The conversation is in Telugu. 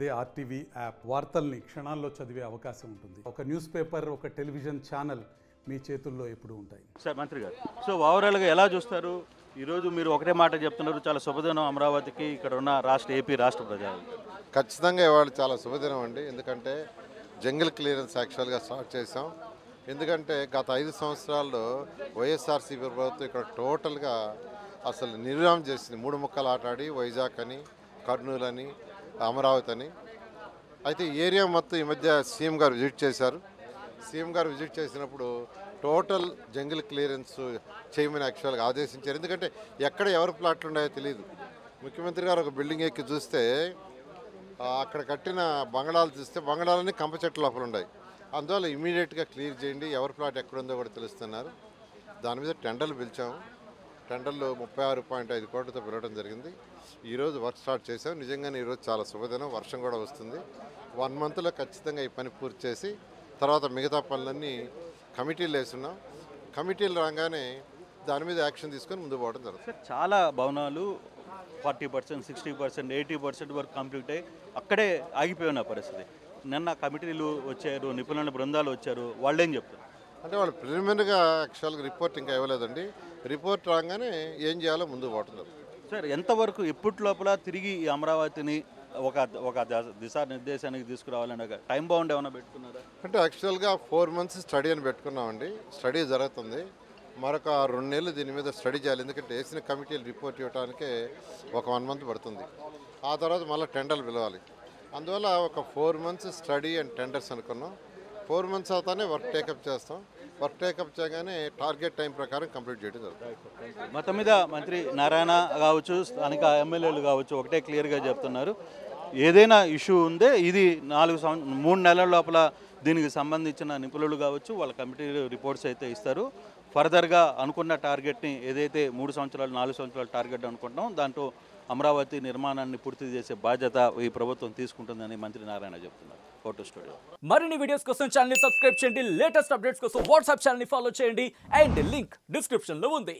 అదే ఆర్టీవీ యాప్ వార్తల్ని క్షణాల్లో చదివే అవకాశం ఉంటుంది. ఒక న్యూస్ పేపర్, ఒక టెలివిజన్ ఛానల్ మీ చేతుల్లో ఎప్పుడూ ఉంటాయి. సార్ మంత్రి గారు, సో ఓవరాల్గా ఎలా చూస్తారు? ఈరోజు మీరు ఒకటే మాట చెప్తున్నారు, చాలా శుభదినం అమరావతికి, ఇక్కడ ఉన్న ఏపీ రాష్ట్ర ప్రజలు. ఖచ్చితంగా ఇవాళ చాలా శుభదినం అండి. ఎందుకంటే జంగిల్ క్లియరెన్స్ యాక్చువల్గా స్టార్ట్ చేసాం. ఎందుకంటే గత 5 సంవత్సరాల్లో వైఎస్ఆర్సీపీ ప్రభుత్వం ఇక్కడ టోటల్గా అసలు నిర్విరామం చేసింది. 3 ముక్కలు ఆటాడి వైజాగ్ అని, కర్నూలు అని, అమరావతి అని. అయితే ఈ ఏరియా మొత్తం ఈ మధ్య సీఎం గారు విజిట్ చేశారు. సీఎం గారు విజిట్ చేసినప్పుడు టోటల్ జంగిల్ క్లియరెన్స్ చేయమని యాక్చువల్గా ఆదేశించారు. ఎందుకంటే ఎక్కడ ఎవరి ప్లాట్లు ఉన్నాయో తెలియదు. ముఖ్యమంత్రి గారు ఒక బిల్డింగ్ ఎక్కి చూస్తే అక్కడ కట్టిన బంగళాలు చూస్తే బంగళాలన్నీ కంప చెట్ల లోపల ఉన్నాయి. అందువల్ల ఇమీడియట్గా క్లియర్ చేయండి, ఎవరి ప్లాట్ ఎక్కడుందో కూడా తెలుస్తున్నారు. దాని మీద టెండర్లు పిలిచాము. టెండర్లు 36.5 కోట్లతో పిలవడం జరిగింది. ఈరోజు వర్క్ స్టార్ట్ చేసాం. నిజంగానే ఈరోజు చాలా శుభదినం. వర్షం కూడా వస్తుంది. 1 మంత్లో ఖచ్చితంగా ఈ పని పూర్తి చేసి తర్వాత మిగతా పనులన్నీ కమిటీలు వేస్తున్నాం. కమిటీలు రాగానే దాని మీద యాక్షన్ తీసుకొని ముందు పోవడం జరుగుతుంది. చాలా భవనాలు 40%, 60%, 80% వరకు కంప్లీట్ అయ్యి అక్కడే ఆగిపోయిన పరిస్థితి. నిన్న కమిటీలు వచ్చారు, నిపుణుల బృందాలు వచ్చారు, వాళ్ళు ఏం చెప్తారు? అంటే వాళ్ళు ప్రిలిమినరీగా యాక్చువల్గా రిపోర్ట్ ఇంకా ఇవ్వలేదండి. రిపోర్ట్ రాగానే ఏం చేయాలో ముందు పోవడం జరుగుతుంది. సార్ ఎంతవరకు ఇప్పటి లోపల తిరిగి ఈ అమరావతిని ఒక దిశానిర్దేశానికి తీసుకురావాలని టైం బౌండ్ ఏమైనా పెట్టుకున్నారా? అంటే యాక్చువల్గా 4 months స్టడీ అని పెట్టుకున్నామండి. స్టడీ జరుగుతుంది. మరొక 2 నెలలు దీని మీద స్టడీ చేయాలి. ఎందుకంటే వేసిన కమిటీలు రిపోర్ట్ ఇవ్వడానికే ఒక 1 month పడుతుంది. ఆ తర్వాత మళ్ళీ టెండర్లు పిలవాలి. అందువల్ల ఒక 4 months స్టడీ అండ్ టెండర్స్ అనుకున్నాం. 4 months అవుతానే వర్క్ టేకప్ చేస్తాం. వర్క్ టేకప్ చేయగానే టార్గెట్ టైం ప్రకారం కంప్లీట్ చేయడం జరుగుతుంది. మొత్తం మీద మంత్రి నారాయణ కావచ్చు, స్థానిక ఎమ్మెల్యేలు కావచ్చు, ఒకటే క్లియర్గా చెప్తున్నారు, ఏదైనా ఇష్యూ ఉందే ఇది 3 నెలల లోపల దీనికి సంబంధించిన నిపుణులు కావచ్చు వాళ్ళ కమిటీ రిపోర్ట్స్ అయితే ఇస్తారు. ఫర్దర్గా అనుకున్న టార్గెట్ని ఏదైతే 3 సంవత్సరాలు 4 సంవత్సరాల టార్గెట్ అనుకుంటాం దాంట్లో అమరావతి నిర్మాణాన్ని పూర్తి చేసే బాధ్యత ఈ ప్రభుత్వం తీసుకుంటుందని మంత్రి నారాయణ చెప్తున్నారు. Photo studio. మరిన్ని వీడియోస్ కోసం ఛానల్ ని సబ్స్క్రైబ్ చేయండి. లేటెస్ట్ అప్డేట్స్ కోసం వాట్సాప్ ఛానల్ ని ఫాలో చేయండి. అండ్ లింక్ డిస్క్రిప్షన్ లో ఉంది.